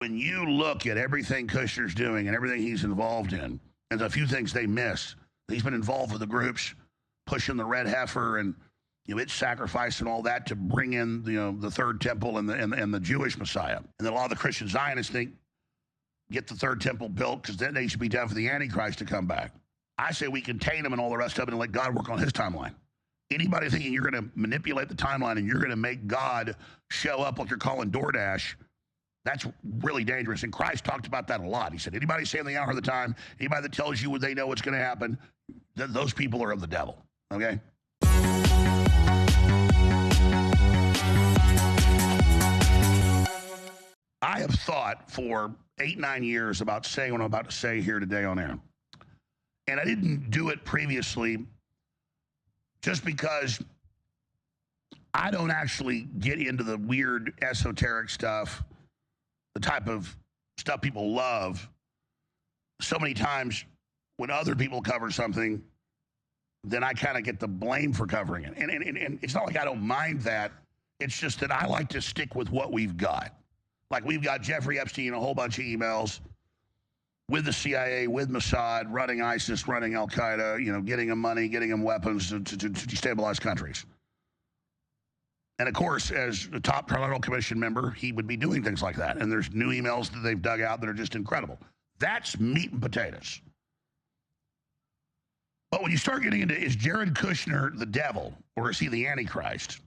when you look at everything Kushner's doing and everything he's involved in, there's a few things they miss. He's been involved with the groups, pushing the red heifer and its sacrifice and all that to bring in the third temple and the Jewish Messiah. And then a lot of the Christian Zionists think get the third temple built because then they should be done for the Antichrist to come back. I say we contain him and all the rest of it and let God work on his timeline. Anybody thinking you're going to manipulate the timeline and you're going to make God show up like you're calling DoorDash, that's really dangerous. And Christ talked about that a lot. He said, anybody saying the hour of the time, anybody that tells you they know what's going to happen, those people are of the devil, okay? I have thought for 8-9 years about saying what I'm about to say here today on air. And I didn't do it previously just because I don't actually get into the weird esoteric stuff, the type of stuff people love. So many times when other people cover something, then I kind of get the blame for covering it. And it's not like I don't mind that. It's just that I like to stick with what we've got. Like we've got Jeffrey Epstein, a whole bunch of emails with the CIA, with Mossad, running ISIS, running Al-Qaeda, getting them money, getting them weapons to destabilize countries. And, of course, as a top Trilateral Commission member, he would be doing things like that. And there's new emails that they've dug out that are just incredible. That's meat and potatoes. But when you start getting into, is Jared Kushner the devil or is he the Antichrist?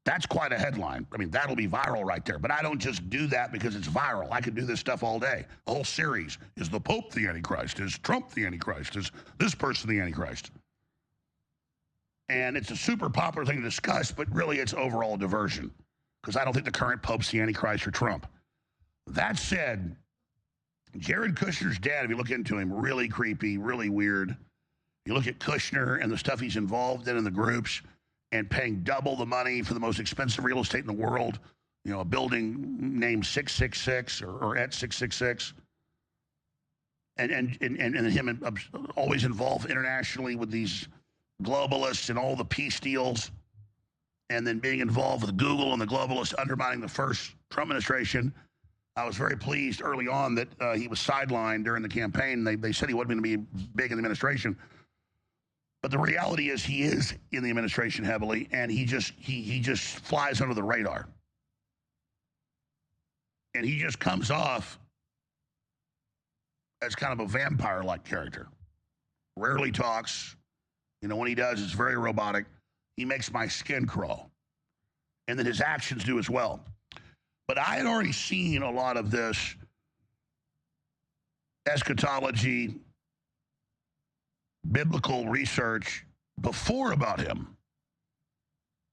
That's quite a headline. I mean, that'll be viral right there. But I don't just do that because it's viral. I could do this stuff all day. A whole series. Is the Pope the Antichrist? Is Trump the Antichrist? Is this person the Antichrist? And it's a super popular thing to discuss, but really it's overall diversion. Because I don't think the current Pope's the Antichrist or Trump. That said, Jared Kushner's dad, if you look into him, really creepy, really weird. You look at Kushner and the stuff he's involved in the groups, and paying double the money for the most expensive real estate in the world, a building named 666 or at 666. And him always involved internationally with these globalists and all the peace deals. And then being involved with Google and the globalists undermining the first Trump administration. I was very pleased early on that he was sidelined during the campaign. They said he wasn't going to be big in the administration. But the reality is he is in the administration heavily, and he just flies under the radar. And he just comes off as kind of a vampire-like character. Rarely talks. When he does, it's very robotic. He makes my skin crawl. And then his actions do as well. But I had already seen a lot of this eschatology, biblical research before about him.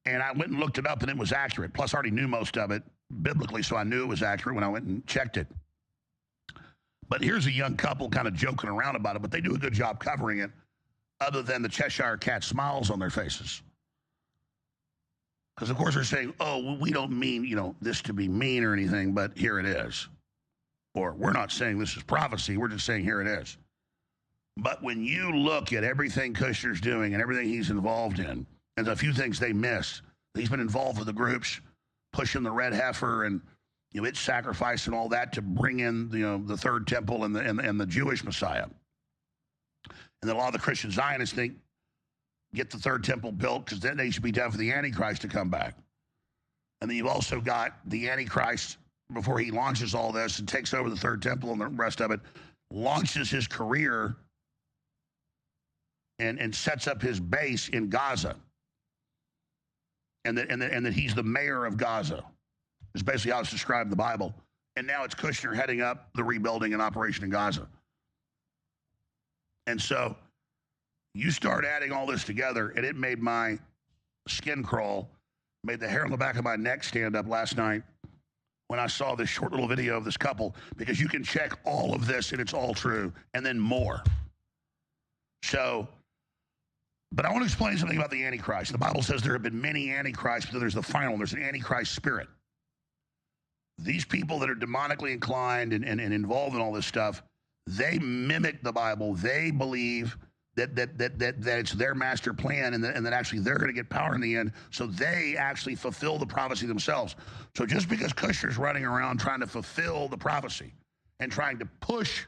And I went and looked it up, and it was accurate. Plus, I already knew most of it biblically, so I knew it was accurate when I went and checked it. But here's a young couple kind of joking around about it, but they do a good job covering it, other than the Cheshire Cat smiles on their faces. Because, of course, they're saying, oh, we don't mean, this to be mean or anything, but here it is. Or we're not saying this is prophecy. We're just saying here it is. But when you look at everything Kushner's doing and everything he's involved in, there's a few things they miss. He's been involved with the groups, pushing the red heifer and its sacrifice and all that to bring in the third temple and the Jewish Messiah. And then a lot of the Christian Zionists think get the third temple built because then they should be done for the Antichrist to come back. And then you've also got the Antichrist, before he launches all this and takes over the third temple and the rest of it, launches his career and sets up his base in Gaza. And that he's the mayor of Gaza. Is basically how it's described in the Bible. And now it's Kushner heading up the rebuilding and operation in Gaza. And so you start adding all this together, and it made my skin crawl, made the hair on the back of my neck stand up last night when I saw this short little video of this couple, because you can check all of this, and it's all true, and then more. So, but I want to explain something about the Antichrist. The Bible says there have been many Antichrists, but then there's the final one. There's an Antichrist spirit. These people that are demonically inclined and involved in all this stuff, they mimic the Bible. They believe that it's their master plan, and that actually they're going to get power in the end, so they actually fulfill the prophecy themselves. So just because Kushner's running around trying to fulfill the prophecy and trying to push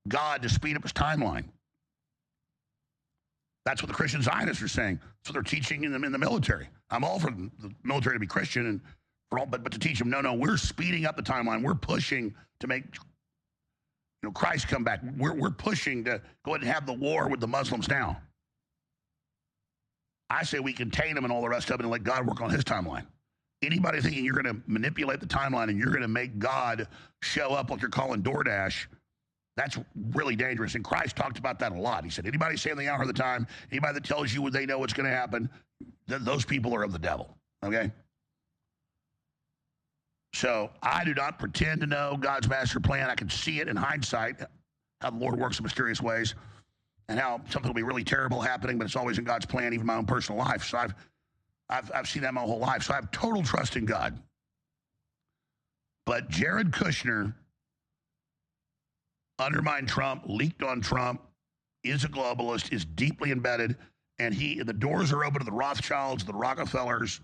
God to speed up his timeline, that's what the Christian Zionists are saying. That's what they're teaching in the military. I'm all for the military to be Christian and for all, but to teach them, no, we're speeding up the timeline. We're pushing to make Christ come back. We're pushing to go ahead and have the war with the Muslims now. I say we contain them and all the rest of it and let God work on his timeline. Anybody thinking you're going to manipulate the timeline and you're going to make God show up like you're calling DoorDash, that's really dangerous. And Christ talked about that a lot. He said, anybody saying the hour of the time, anybody that tells you they know what's going to happen, those people are of the devil, okay? So I do not pretend to know God's master plan. I can see it in hindsight, how the Lord works in mysterious ways, and how something will be really terrible happening, but it's always in God's plan, even my own personal life. So I've seen that my whole life. So I have total trust in God. But Jared Kushner undermined Trump, leaked on Trump, is a globalist, is deeply embedded, and the doors are open to the Rothschilds, the Rockefellers,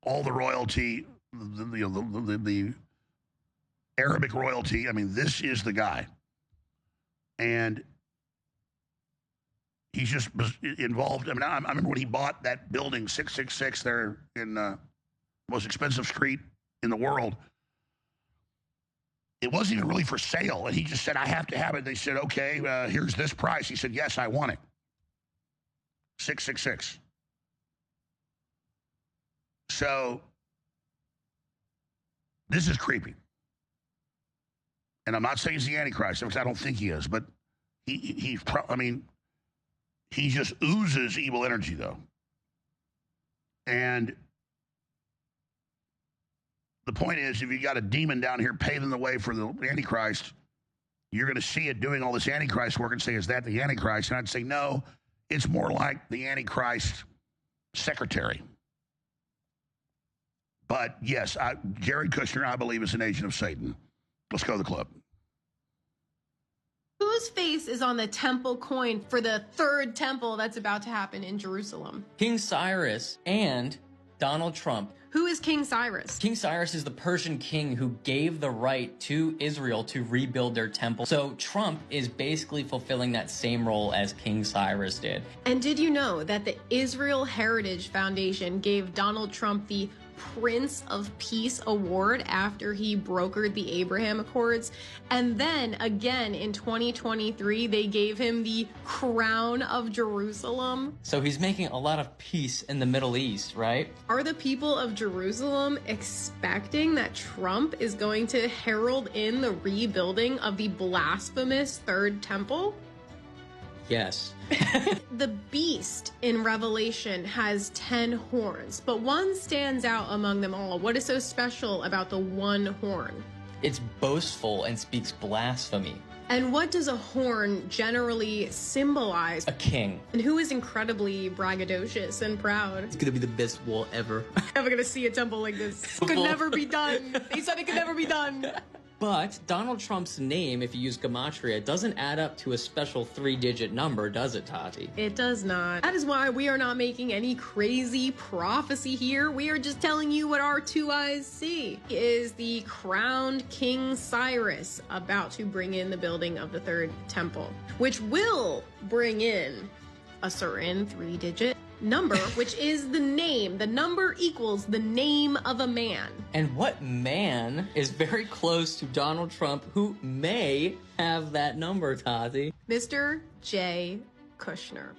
all the royalty, the Arabic royalty. I mean, this is the guy. And he's just involved. I mean, I remember when he bought that building, 666, there in the most expensive street in the world. It wasn't even really for sale. And he just said, I have to have it. They said, okay, here's this price. He said, yes, I want it. 666. So this is creepy. And I'm not saying he's the Antichrist, because I don't think he is, but he just oozes evil energy, though. And the point is, if you got a demon down here paving the way for the Antichrist, you're going to see it doing all this Antichrist work and say, is that the Antichrist? And I'd say, no, it's more like the Antichrist secretary. But yes, Jared Kushner, I believe, is an agent of Satan. Let's go to the clip. Whose face is on the temple coin for the third temple that's about to happen in Jerusalem? King Cyrus and Donald Trump. Who is King Cyrus? King Cyrus is the Persian king who gave the right to Israel to rebuild their temple. So Trump is basically fulfilling that same role as King Cyrus did. And did you know that the Israel Heritage Foundation gave Donald Trump the Prince of Peace Award after he brokered the Abraham Accords? And then again in 2023, they gave him the Crown of Jerusalem. So he's making a lot of peace in the Middle East, right? Are the people of Jerusalem expecting that Trump is going to herald in the rebuilding of the blasphemous Third Temple? Yes. The beast in Revelation has 10 horns, but one stands out among them all. What is so special about the one horn? It's boastful and speaks blasphemy. And what does a horn generally symbolize? A king. And who is incredibly braggadocious and proud? It's gonna be the best wall ever. Never gonna see a temple like this. Could never be done. They said it could never be done. But Donald Trump's name, if you use gematria, doesn't add up to a special 3-digit number, does it, Tati? It does not. That is why we are not making any crazy prophecy here. We are just telling you what our two eyes see. He is the crowned King Cyrus about to bring in the building of the third temple, which will bring in a certain 3-digit number, which is the name. The number equals the name of a man. And what man is very close to Donald Trump who may have that number, Tati? Mr. J. Kushner,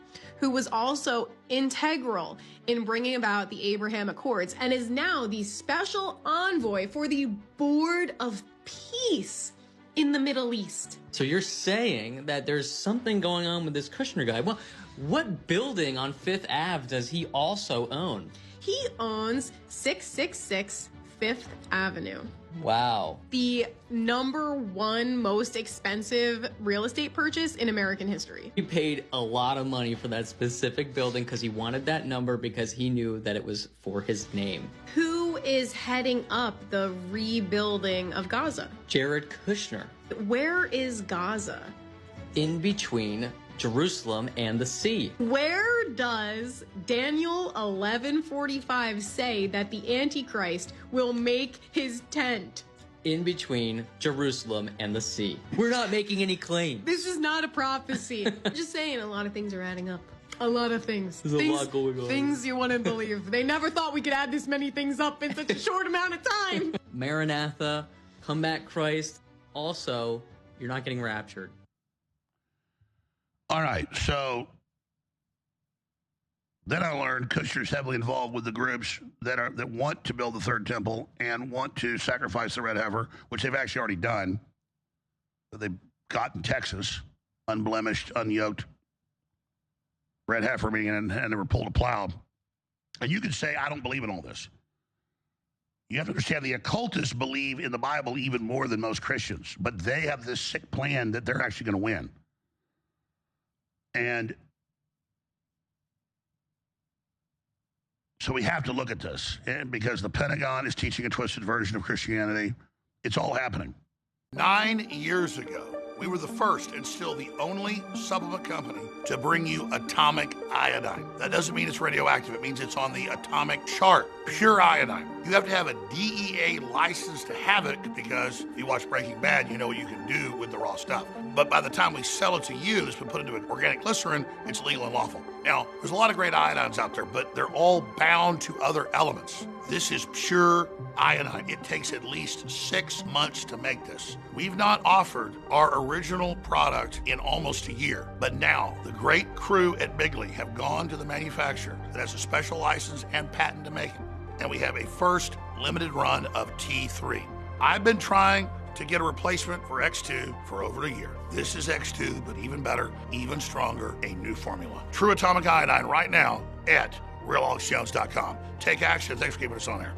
who was also integral in bringing about the Abraham Accords and is now the special envoy for the Board of Peace in the Middle East. So you're saying that there's something going on with this Kushner guy. Well, what building on Fifth Ave does he also own? He owns 666 Fifth Avenue. Wow. The #1 most expensive real estate purchase in American history. He paid a lot of money for that specific building because he wanted that number because he knew that it was for his name. Who is heading up the rebuilding of Gaza? Jared Kushner. Where is Gaza? In between Jerusalem and the sea. Where does Daniel 11:45 say that the Antichrist will make his tent? In between Jerusalem and the sea. We're not making any claims. This is not a prophecy. I'm just saying a lot of things are adding up. A lot of things. There's a lot going on. Things you wouldn't believe. They never thought we could add this many things up in such a short amount of time. Maranatha, come back Christ. Also, you're not getting raptured. All right, so then I learned Kushner's heavily involved with the groups that want to build the third temple and want to sacrifice the red heifer, which they've actually already done. They've got in Texas, unblemished, unyoked red heifer being and they were pulled a plow. And you could say, I don't believe in all this. You have to understand the occultists believe in the Bible even more than most Christians, but they have this sick plan that they're actually going to win. And so we have to look at this, and because the Pentagon is teaching a twisted version of Christianity. It's all happening. 9 years ago, we were the first and still the only supplement company to bring you atomic iodine. That doesn't mean it's radioactive. It means it's on the atomic chart. Pure iodine. You have to have a DEA license to have it because if you watch Breaking Bad, you know what you can do with the raw stuff. But by the time we sell it to you, it's been put into an organic glycerin, it's legal and lawful. Now, there's a lot of great iodines out there, but they're all bound to other elements. This is pure iodine. It takes at least 6 months to make this. We've not offered our original product in almost a year, but now the great crew at Bigley have gone to the manufacturer that has a special license and patent to make it, and we have a first limited run of T3. I've been trying to get a replacement for X2 for over a year. This is X2, but even better, even stronger, a new formula. True atomic iodine right now at RealAlexJones.com. Take action. Thanks for keeping us on air.